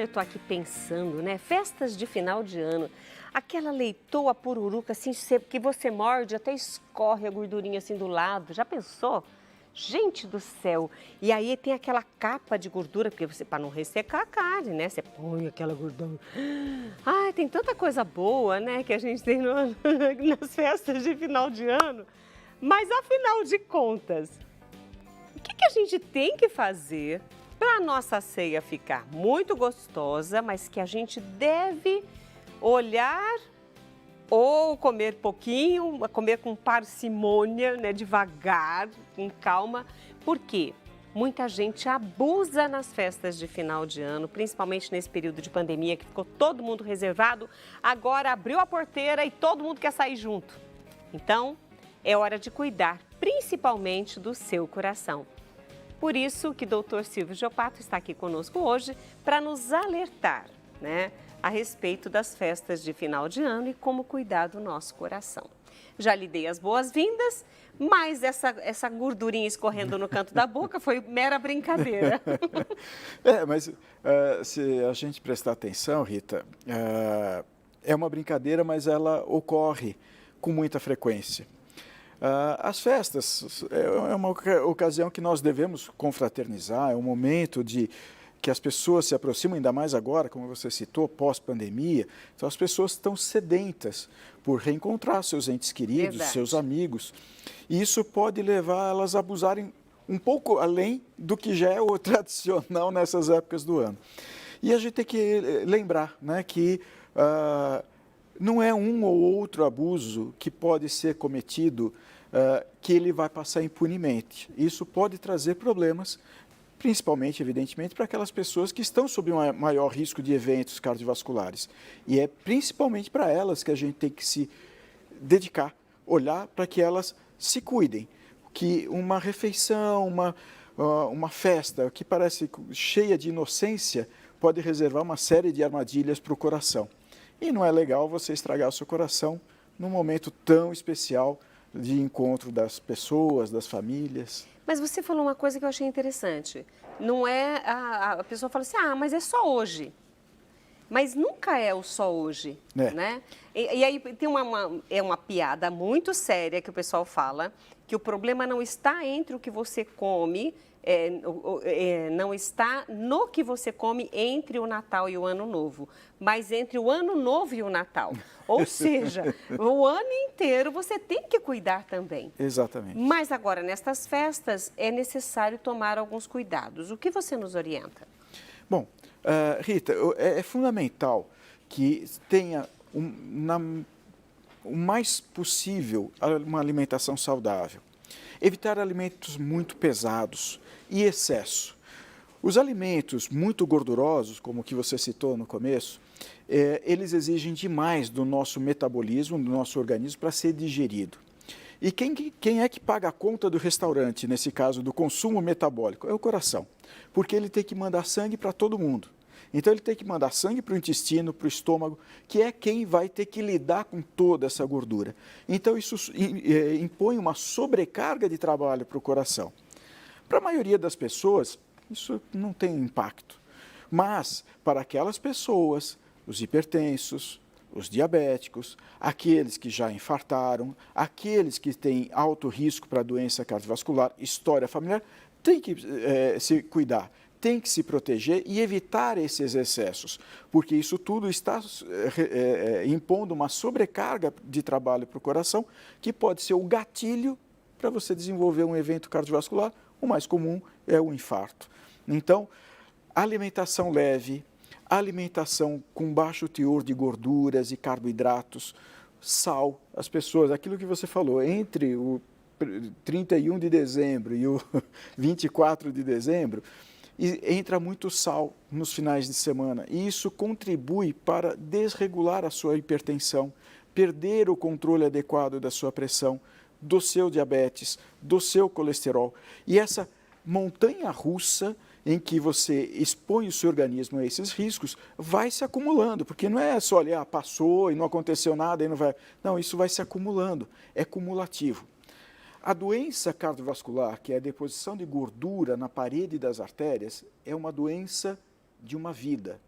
eu tô aqui pensando, né? Festas de final de ano, aquela leitoa pururuca assim, que você morde, até escorre a gordurinha assim do lado. Já pensou? Gente do céu! E aí tem aquela capa de gordura, porque você, para não ressecar a carne, né? Você põe aquela gordura. Ai, tem tanta coisa boa, né? Que a gente tem nas festas de final de ano. Mas afinal de contas, o que a gente tem que fazer para a nossa ceia ficar muito gostosa, mas que a gente deve olhar ou comer pouquinho, comer com parcimônia, né, devagar, com calma, porque muita gente abusa nas festas de final de ano, principalmente nesse período de pandemia que ficou todo mundo reservado, agora abriu a porteira e todo mundo quer sair junto. Então, é hora de cuidar, principalmente do seu coração. Por isso que o Dr. Silvio Giopato está aqui conosco hoje para nos alertar, né, a respeito das festas de final de ano e como cuidar do nosso coração. Já lhe dei as boas-vindas, mas essa gordurinha escorrendo no canto da boca foi mera brincadeira. Mas se a gente prestar atenção, Rita, é uma brincadeira, mas ela ocorre com muita frequência. As festas é uma ocasião que nós devemos confraternizar, é um momento de que as pessoas se aproximam, ainda mais agora, como você citou, pós-pandemia. Então, as pessoas estão sedentas por reencontrar seus entes queridos, Verdade. seus amigos. E isso pode levar elas a abusarem um pouco além do que já é o tradicional nessas épocas do ano. E a gente tem que lembrar, né, que não é um ou outro abuso que pode ser cometido que ele vai passar impunemente. Isso pode trazer problemas, principalmente, evidentemente, para aquelas pessoas que estão sob um maior risco de eventos cardiovasculares. E é principalmente para elas que a gente tem que se dedicar, olhar para que elas se cuidem. Que uma refeição, uma festa que parece cheia de inocência pode reservar uma série de armadilhas para o coração. E não é legal você estragar o seu coração num momento tão especial de encontro das pessoas, das famílias. Mas você falou uma coisa que eu achei interessante. Não é a pessoa fala assim, mas é só hoje. Mas nunca é o só hoje, né? E aí tem uma piada muito séria que o pessoal fala, que o problema não está entre o que você come, não está no que você come entre o Natal e o Ano Novo, mas entre o Ano Novo e o Natal. Ou seja, o ano inteiro você tem que cuidar também. Exatamente. Mas agora, nestas festas, é necessário tomar alguns cuidados. O que você nos orienta? Bom, Rita, é fundamental que tenha o mais possível uma alimentação saudável. Evitar alimentos muito pesados e excesso. Os alimentos muito gordurosos, como o que você citou no começo, eles exigem demais do nosso metabolismo, do nosso organismo, para ser digerido. E quem é que paga a conta do restaurante, nesse caso, do consumo metabólico? É o coração, porque ele tem que mandar sangue para todo mundo. Então, ele tem que mandar sangue para o intestino, para o estômago, que é quem vai ter que lidar com toda essa gordura. Então, isso impõe uma sobrecarga de trabalho para o coração. Para a maioria das pessoas, isso não tem impacto. Mas, para aquelas pessoas, os hipertensos, os diabéticos, aqueles que já infartaram, aqueles que têm alto risco para doença cardiovascular, história familiar, tem que se cuidar. Tem que se proteger e evitar esses excessos, porque isso tudo está impondo uma sobrecarga de trabalho para o coração, que pode ser o gatilho para você desenvolver um evento cardiovascular. O mais comum é o infarto. Então, alimentação leve, alimentação com baixo teor de gorduras e carboidratos, sal, as pessoas, aquilo que você falou, entre o 31 de dezembro e o 24 de dezembro, entra muito sal nos finais de semana e isso contribui para desregular a sua hipertensão, perder o controle adequado da sua pressão, do seu diabetes, do seu colesterol. E essa montanha-russa em que você expõe o seu organismo a esses riscos vai se acumulando, porque não é só ali, passou e não aconteceu nada e não vai... Não, isso vai se acumulando, é cumulativo. A doença cardiovascular, que é a deposição de gordura na parede das artérias, é uma doença de uma vida.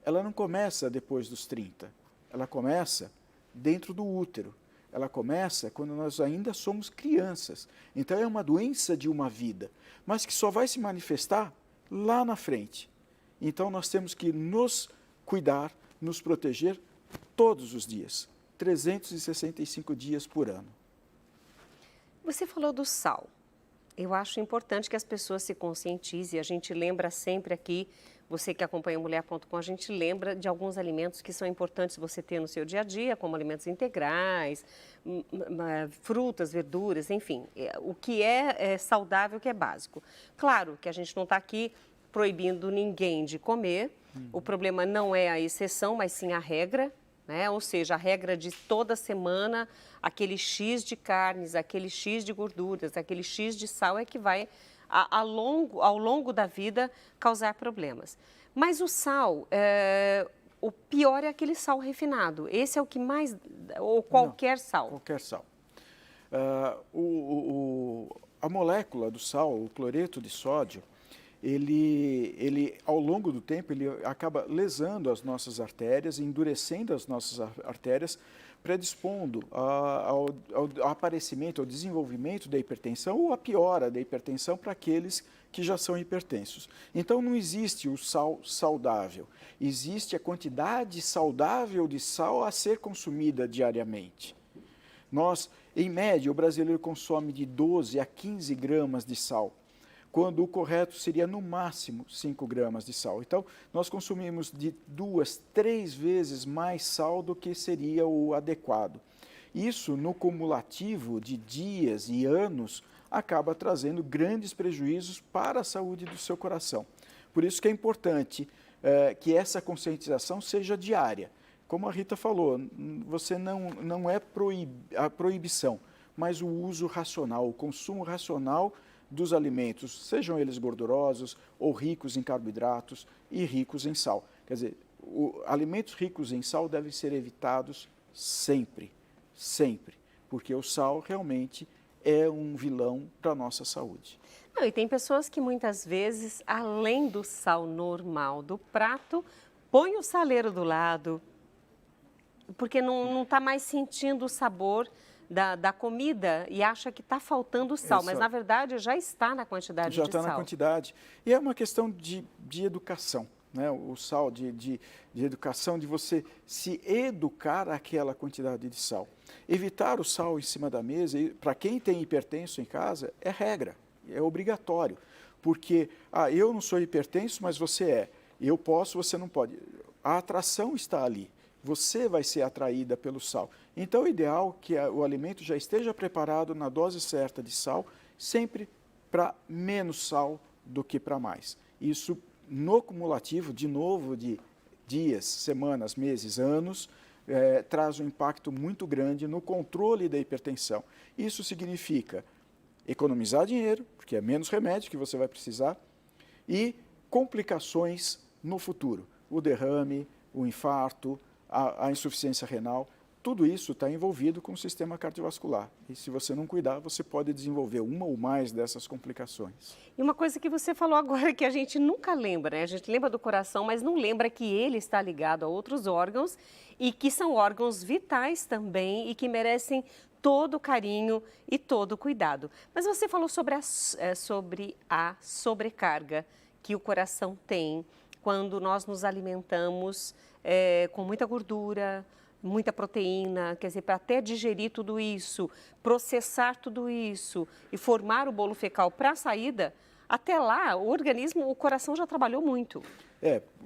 ela não começa depois dos 30, ela começa dentro do útero, ela começa quando nós ainda somos crianças. Então é uma doença de uma vida, mas que só vai se manifestar lá na frente. Então nós temos que nos cuidar, nos proteger todos os dias, 365 dias por ano. Você falou do sal. Eu acho importante que as pessoas se conscientizem. A gente lembra sempre aqui, você que acompanha o Mulher.com, a gente lembra de alguns alimentos que são importantes você ter no seu dia a dia, como alimentos integrais, frutas, verduras, enfim, o que é saudável, o que é básico. Claro que a gente não está aqui proibindo ninguém de comer, o problema não é a exceção, mas sim a regra, né? Ou seja, a regra de toda semana, aquele X de carnes, aquele X de gorduras, aquele X de sal é que vai, ao longo da vida, causar problemas. Mas o sal, o pior é aquele sal refinado. Esse é o que mais, ou qualquer sal? Qualquer sal. A molécula do sal, o cloreto de sódio, ele ao longo do tempo, ele acaba lesando as nossas artérias, endurecendo as nossas artérias, predispondo ao aparecimento, ao desenvolvimento da hipertensão ou à piora da hipertensão para aqueles que já são hipertensos. Então, não existe o sal saudável, existe a quantidade saudável de sal a ser consumida diariamente. Nós, em média, o brasileiro consome de 12 a 15 gramas de sal, quando o correto seria no máximo 5 gramas de sal. Então, nós consumimos de 2, 3 vezes mais sal do que seria o adequado. Isso, no cumulativo de dias e anos, acaba trazendo grandes prejuízos para a saúde do seu coração. Por isso que é importante que essa conscientização seja diária. Como a Rita falou, você não é a proibição, mas o uso racional, o consumo racional dos alimentos, sejam eles gordurosos ou ricos em carboidratos e ricos em sal. Quer dizer, alimentos ricos em sal devem ser evitados sempre, sempre, porque o sal realmente é um vilão para a nossa saúde. Não, e tem pessoas que muitas vezes, além do sal normal do prato, põe o saleiro do lado, porque não está mais sentindo o sabor da comida e acha que está faltando sal, mas na verdade já está na quantidade de sal. Já está na quantidade. E é uma questão de educação, né? O sal, de educação, de você se educar àquela quantidade de sal. Evitar o sal em cima da mesa, para quem tem hipertenso em casa, é regra, é obrigatório. Porque, eu não sou hipertenso, mas você é. Eu posso, você não pode. A atração está ali. Você vai ser atraída pelo sal. Então, é ideal que o alimento já esteja preparado na dose certa de sal, sempre para menos sal do que para mais. Isso, no cumulativo, de novo, de dias, semanas, meses, anos, traz um impacto muito grande no controle da hipertensão. Isso significa economizar dinheiro, porque é menos remédio que você vai precisar, e complicações no futuro. O derrame, o infarto, a insuficiência renal, tudo isso está envolvido com o sistema cardiovascular. E se você não cuidar, você pode desenvolver uma ou mais dessas complicações. E uma coisa que você falou agora que a gente nunca lembra, né? A gente lembra do coração, mas não lembra que ele está ligado a outros órgãos e que são órgãos vitais também e que merecem todo o carinho e todo o cuidado. Mas você falou sobre a sobrecarga que o coração tem quando nós nos alimentamos com muita gordura, muita proteína, quer dizer, para até digerir tudo isso, processar tudo isso e formar o bolo fecal para a saída, até lá o coração já trabalhou muito.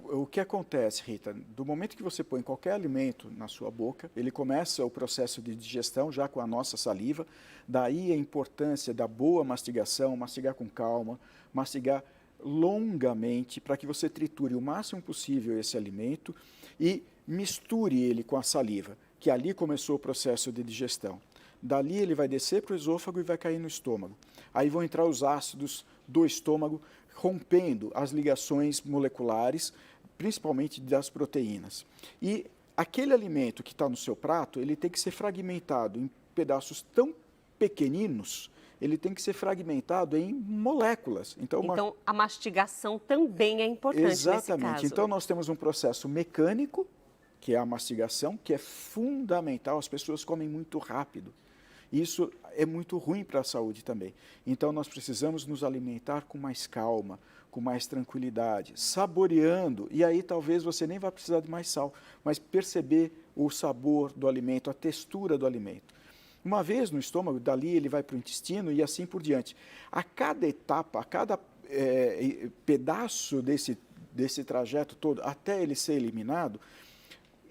O que acontece, Rita, do momento que você põe qualquer alimento na sua boca, ele começa o processo de digestão já com a nossa saliva, daí a importância da boa mastigação, mastigar com calma, mastigar longamente para que você triture o máximo possível esse alimento e misture ele com a saliva, que ali começou o processo de digestão. Dali ele vai descer para o esôfago e vai cair no estômago. Aí vão entrar os ácidos do estômago, rompendo as ligações moleculares, principalmente das proteínas. E aquele alimento que está no seu prato, ele tem que ser fragmentado em pedaços tão pequeninos ele tem que ser fragmentado em moléculas. Então, a mastigação também é importante nesse caso. Exatamente. Então, nós temos um processo mecânico, que é a mastigação, que é fundamental. As pessoas comem muito rápido. Isso é muito ruim para a saúde também. Então, nós precisamos nos alimentar com mais calma, com mais tranquilidade, saboreando. E aí, talvez você nem vá precisar de mais sal, mas perceber o sabor do alimento, a textura do alimento. Uma vez no estômago, dali ele vai para o intestino e assim por diante. A cada etapa, a cada pedaço desse trajeto todo, até ele ser eliminado,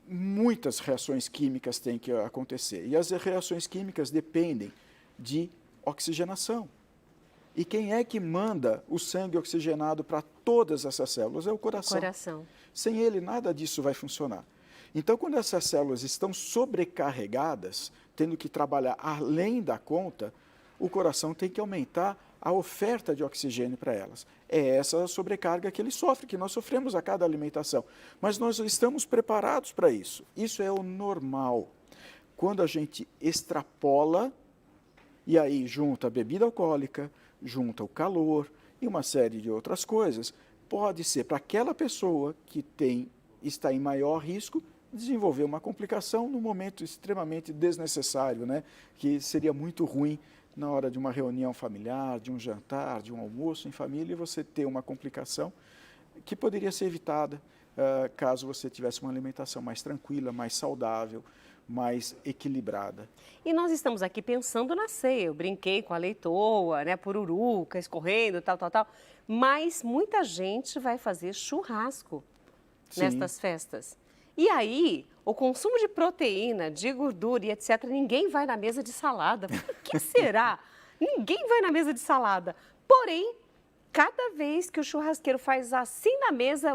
muitas reações químicas têm que acontecer. E as reações químicas dependem de oxigenação. E quem é que manda o sangue oxigenado para todas essas células? É o coração. Sem ele, nada disso vai funcionar. Então, quando essas células estão sobrecarregadas, tendo que trabalhar além da conta, o coração tem que aumentar a oferta de oxigênio para elas. É essa sobrecarga que ele sofre, que nós sofremos a cada alimentação. Mas nós estamos preparados para isso. Isso é o normal. Quando a gente extrapola, e aí junta a bebida alcoólica, junta o calor e uma série de outras coisas, pode ser para aquela pessoa que está em maior risco desenvolver uma complicação num momento extremamente desnecessário, né? Que seria muito ruim na hora de uma reunião familiar, de um jantar, de um almoço em família, e você ter uma complicação que poderia ser evitada caso você tivesse uma alimentação mais tranquila, mais saudável, mais equilibrada. E nós estamos aqui pensando na ceia. Eu brinquei com a leitoa, né, pururuca, escorrendo, tal. Mas muita gente vai fazer churrasco nestas festas. E aí, o consumo de proteína, de gordura e etc., ninguém vai na mesa de salada. Por que será? Ninguém vai na mesa de salada. Porém, cada vez que o churrasqueiro faz assim na mesa...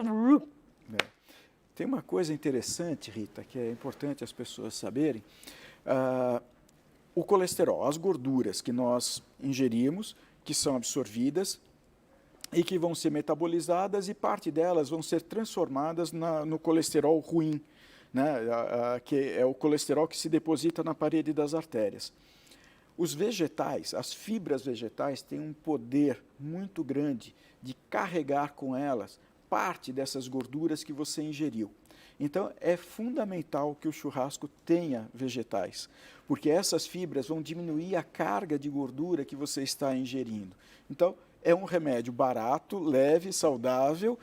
Tem uma coisa interessante, Rita, que é importante as pessoas saberem. O colesterol, as gorduras que nós ingerimos, que são absorvidas e que vão ser metabolizadas, e parte delas vão ser transformadas no colesterol ruim, né? Que é o colesterol que se deposita na parede das artérias. Os vegetais, as fibras vegetais, têm um poder muito grande de carregar com elas parte dessas gorduras que você ingeriu. Então, é fundamental que o churrasco tenha vegetais, porque essas fibras vão diminuir a carga de gordura que você está ingerindo. Então, é um remédio barato, leve, saudável,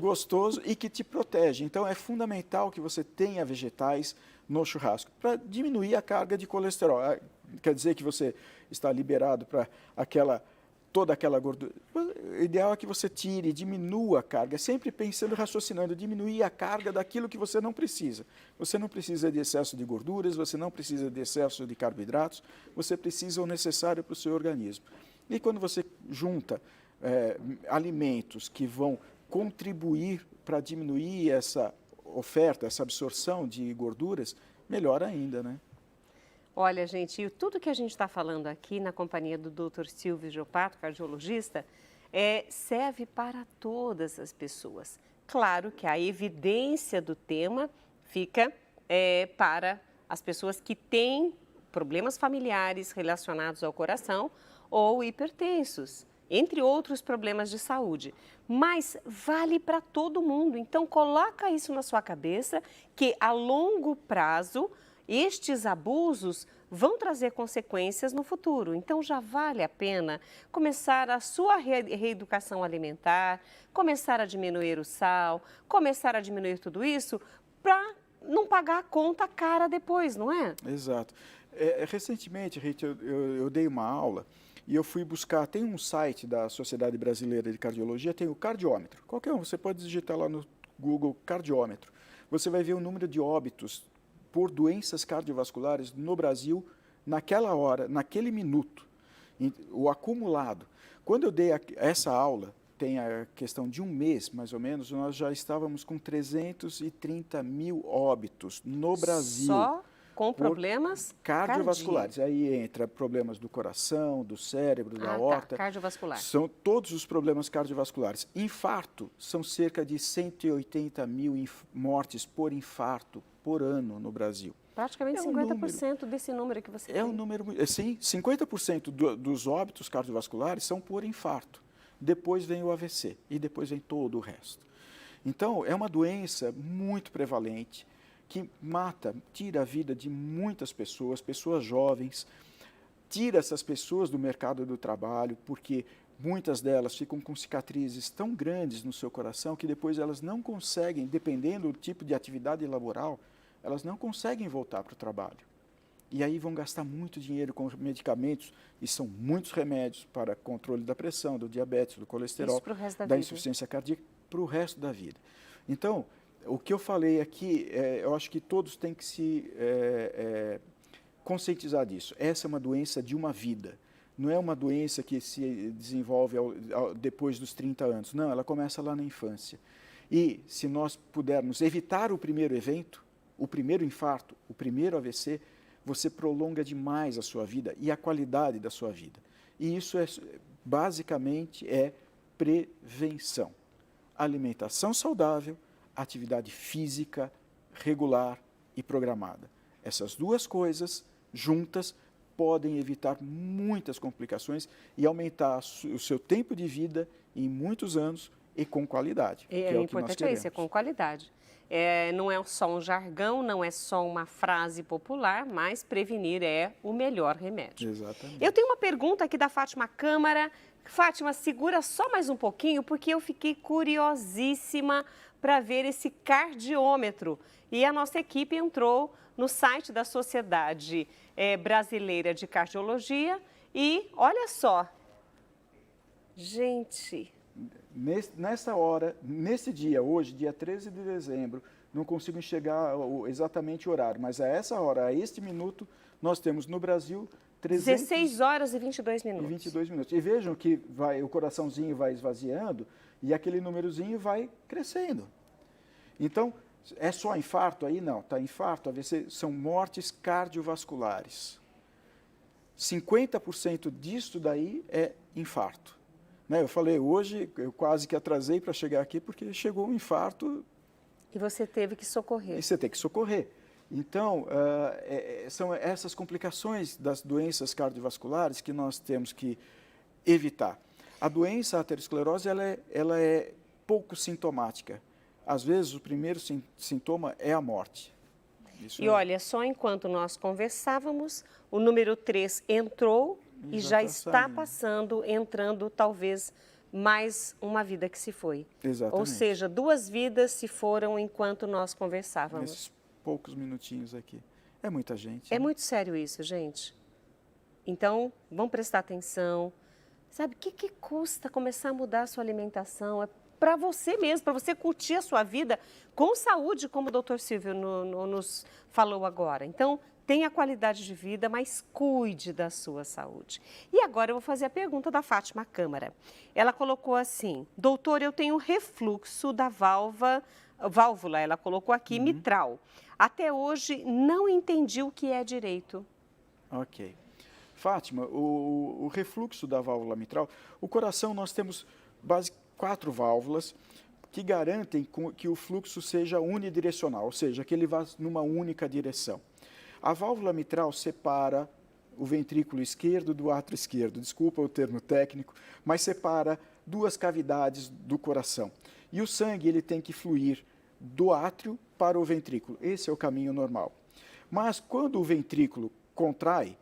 gostoso e que te protege. Então, é fundamental que você tenha vegetais no churrasco para diminuir a carga de colesterol. Quer dizer que você está liberado para toda aquela gordura. O ideal é que você tire, diminua a carga, sempre pensando, raciocinando, diminuir a carga daquilo que você não precisa. Você não precisa de excesso de gorduras, você não precisa de excesso de carboidratos, você precisa o necessário para o seu organismo. E quando você junta alimentos que vão contribuir para diminuir essa oferta, essa absorção de gorduras, melhor ainda, né? Olha, gente, e tudo que a gente está falando aqui na companhia do Dr. Silvio Giopato, cardiologista, serve para todas as pessoas. Claro que a evidência do tema fica para as pessoas que têm problemas familiares relacionados ao coração ou hipertensos, entre outros problemas de saúde. Mas vale para todo mundo. Então, coloca isso na sua cabeça que a longo prazo estes abusos vão trazer consequências no futuro. Então, já vale a pena começar a sua reeducação alimentar, começar a diminuir o sal, começar a diminuir tudo isso para não pagar a conta cara depois, não é? Exato. Recentemente, Rita, eu dei uma aula e eu fui buscar, tem um site da Sociedade Brasileira de Cardiologia, tem o cardiômetro. Qualquer um, você pode digitar lá no Google cardiômetro. Você vai ver o número de óbitos por doenças cardiovasculares no Brasil, naquela hora, naquele minuto, o acumulado. Quando eu dei essa aula, tem a questão de um mês, mais ou menos, nós já estávamos com 330 mil óbitos no Brasil. Só com problemas cardiovasculares. Aí entra problemas do coração, do cérebro, da aorta. Cardiovascular. São todos os problemas cardiovasculares. Infarto, são cerca de 180 mil mortes por infarto por ano no Brasil. Praticamente É um 50% desse número que você tem. É um número, sim, 50% dos óbitos cardiovasculares são por infarto. Depois vem o AVC e depois vem todo o resto. Então, é uma doença muito prevalente que mata, tira a vida de muitas pessoas, pessoas jovens, tira essas pessoas do mercado do trabalho, porque muitas delas ficam com cicatrizes tão grandes no seu coração que depois elas não conseguem, dependendo do tipo de atividade laboral, elas não conseguem voltar para o trabalho. E aí vão gastar muito dinheiro com medicamentos, e são muitos remédios para controle da pressão, do diabetes, do colesterol, da insuficiência cardíaca, para o resto da vida. Então, o que eu falei aqui, eu acho que todos têm que se conscientizar disso. Essa é uma doença de uma vida. Não é uma doença que se desenvolve depois dos 30 anos. Não, ela começa lá na infância. E se nós pudermos evitar o primeiro evento, o primeiro infarto, o primeiro AVC, você prolonga demais a sua vida e a qualidade da sua vida. E isso basicamente é prevenção. Alimentação saudável, atividade física regular e programada. Essas duas coisas juntas podem evitar muitas complicações e aumentar o seu tempo de vida em muitos anos e com qualidade. É importante isso, é com qualidade. Não é só um jargão, não é só uma frase popular, mas prevenir é o melhor remédio. Exatamente. Eu tenho uma pergunta aqui da Fátima Câmara. Fátima, segura só mais um pouquinho, porque eu fiquei curiosíssima para ver esse cardiômetro. E a nossa equipe entrou no site da Sociedade Brasileira de Cardiologia e olha só, gente... Nessa hora, nesse dia, hoje, dia 13 de dezembro, não consigo enxergar exatamente o horário, mas a essa hora, a este minuto, nós temos no Brasil 16 horas e 22 minutos. 22 minutos. E vejam que o coraçãozinho vai esvaziando e aquele númerozinho vai crescendo. Então, é só infarto aí? Não, tá infarto, AVC, são mortes cardiovasculares. 50% disso daí é infarto. Eu falei, hoje eu quase que atrasei para chegar aqui porque chegou um infarto. E você teve que socorrer. E você tem que socorrer. Então, são essas complicações das doenças cardiovasculares que nós temos que evitar. A doença aterosclerose, ela é pouco sintomática. Às vezes, o primeiro sintoma é a morte. Olha, só enquanto nós conversávamos, o número 3 entrou e já está entrando talvez mais uma vida que se foi. Exatamente. Ou seja, 2 vidas se foram enquanto nós conversávamos. Nesses poucos minutinhos aqui. É muita gente. É muito sério isso, gente. Então, vamos prestar atenção. Sabe, o que custa começar a mudar a sua alimentação? É para você mesmo, para você curtir a sua vida com saúde, como o doutor Silvio nos falou agora. Então, tenha qualidade de vida, mas cuide da sua saúde. E agora eu vou fazer a pergunta da Fátima Câmara. Ela colocou assim, doutor, eu tenho refluxo da válvula, ela colocou aqui, mitral. Até hoje não entendi o que é direito. Ok. Fátima, o refluxo da válvula mitral, o coração nós temos basicamente 4 válvulas que garantem que o fluxo seja unidirecional, ou seja, que ele vá numa única direção. A válvula mitral separa o ventrículo esquerdo do átrio esquerdo, desculpa o termo técnico, mas separa 2 cavidades do coração. E o sangue ele tem que fluir do átrio para o ventrículo, esse é o caminho normal. Mas quando o ventrículo contrai,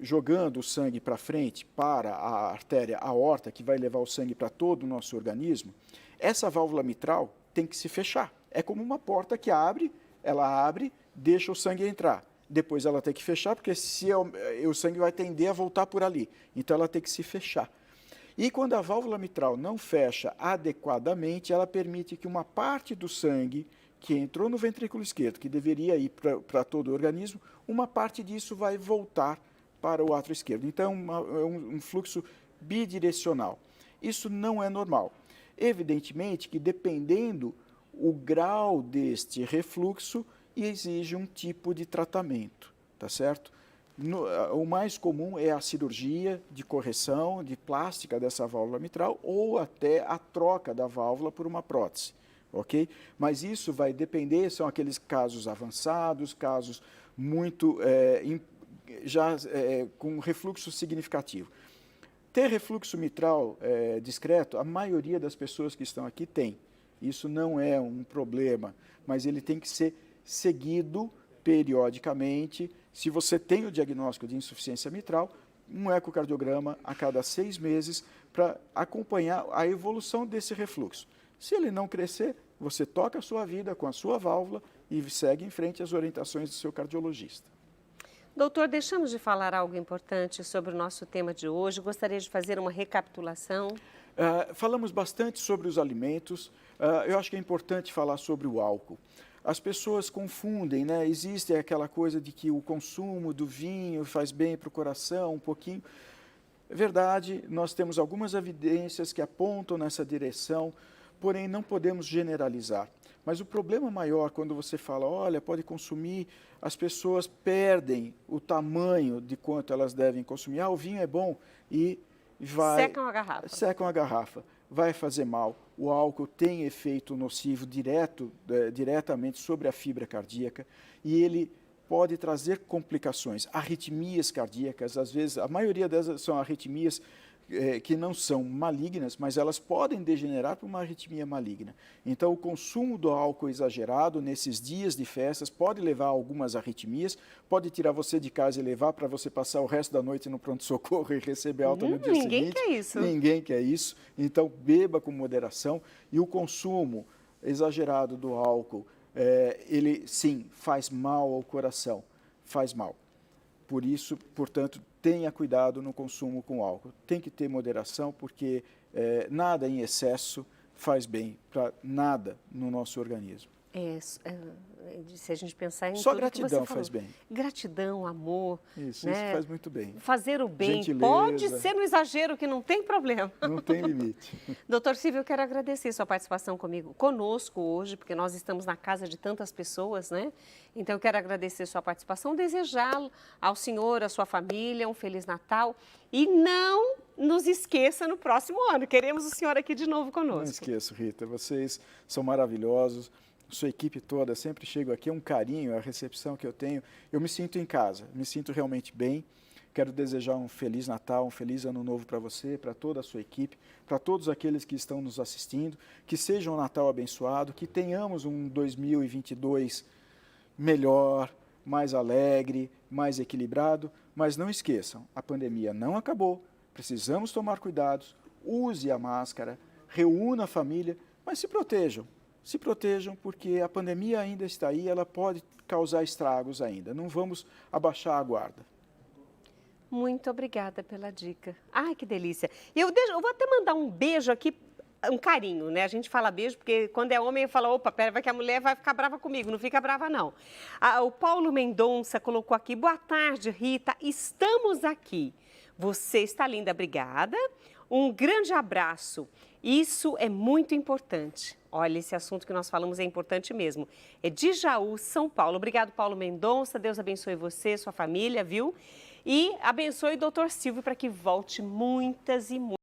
jogando o sangue para frente, para a artéria aorta, que vai levar o sangue para todo o nosso organismo, essa válvula mitral tem que se fechar. É como uma porta que abre, ela abre, deixa o sangue entrar. Depois ela tem que fechar, porque o sangue vai tender a voltar por ali. Então ela tem que se fechar. E quando a válvula mitral não fecha adequadamente, ela permite que uma parte do sangue que entrou no ventrículo esquerdo, que deveria ir para todo o organismo, uma parte disso vai voltar para o átrio esquerdo. Então, é um fluxo bidirecional. Isso não é normal. Evidentemente que, dependendo o grau deste refluxo, exige um tipo de tratamento, tá certo? O mais comum é a cirurgia de correção, de plástica dessa válvula mitral ou até a troca da válvula por uma prótese, ok? Mas isso vai depender, são aqueles casos avançados, casos muito, com refluxo significativo. Ter refluxo mitral discreto, a maioria das pessoas que estão aqui tem. Isso não é um problema, mas ele tem que ser seguido periodicamente. Se você tem o diagnóstico de insuficiência mitral, um ecocardiograma a cada 6 meses para acompanhar a evolução desse refluxo. Se ele não crescer, você toca a sua vida com a sua válvula e segue em frente às orientações do seu cardiologista. Doutor, deixamos de falar algo importante sobre o nosso tema de hoje. Gostaria de fazer uma recapitulação. Falamos bastante sobre os alimentos. Eu acho que é importante falar sobre o álcool. As pessoas confundem, né? Existe aquela coisa de que o consumo do vinho faz bem para o coração, um pouquinho. É verdade, nós temos algumas evidências que apontam nessa direção, porém não podemos generalizar. Mas o problema maior, quando você fala, olha, pode consumir, as pessoas perdem o tamanho de quanto elas devem consumir. O vinho é bom e vai... Secam a garrafa. Secam a garrafa. Vai fazer mal. O álcool tem efeito nocivo diretamente sobre a fibra cardíaca e ele pode trazer complicações, arritmias cardíacas. Às vezes, a maioria delas são arritmias que não são malignas, mas elas podem degenerar para uma arritmia maligna. Então, o consumo do álcool exagerado nesses dias de festas pode levar a algumas arritmias, pode tirar você de casa e levar para você passar o resto da noite no pronto-socorro e receber alta no dia seguinte. Ninguém quer isso. Ninguém quer isso. Então, beba com moderação. E o consumo exagerado do álcool, ele, sim, faz mal ao coração, faz mal. Por isso, portanto, tenha cuidado no consumo com álcool. Tem que ter moderação, porque nada em excesso faz bem para nada no nosso organismo. Se a gente pensar em só tudo gratidão que você faz falou. bem. Gratidão, amor. Isso faz muito bem. Fazer o bem. Gentileza. Pode ser no exagero, que não tem problema. Não tem limite. Doutor Silvio, eu quero agradecer sua participação conosco hoje, porque nós estamos na casa de tantas pessoas, né? Então, eu quero agradecer sua participação, desejá-lo ao senhor, à sua família, um Feliz Natal. E não nos esqueça no próximo ano. Queremos o senhor aqui de novo conosco. Não esqueço, Rita. Vocês são maravilhosos. Sua equipe toda, sempre chego aqui, é um carinho, a recepção que eu tenho. Eu me sinto em casa, me sinto realmente bem. Quero desejar um Feliz Natal, um Feliz Ano Novo para você, para toda a sua equipe, para todos aqueles que estão nos assistindo. Que seja um Natal abençoado, que tenhamos um 2022 melhor, mais alegre, mais equilibrado. Mas não esqueçam, a pandemia não acabou, precisamos tomar cuidados, use a máscara, reúna a família, mas se protejam. Se protejam, porque a pandemia ainda está aí, ela pode causar estragos ainda. Não vamos abaixar a guarda. Muito obrigada pela dica. Ai, que delícia. Eu vou até mandar um beijo aqui, um carinho, né? A gente fala beijo, porque quando é homem, fala, opa, pera, vai que a mulher vai ficar brava comigo. Não fica brava, não. O Paulo Mendonça colocou aqui, boa tarde, Rita, estamos aqui. Você está linda, obrigada. Um grande abraço. Isso é muito importante. Olha, esse assunto que nós falamos é importante mesmo. É de Jaú, São Paulo. Obrigado, Paulo Mendonça. Deus abençoe você, sua família, viu? E abençoe o doutor Silvio para que volte muitas e muitas.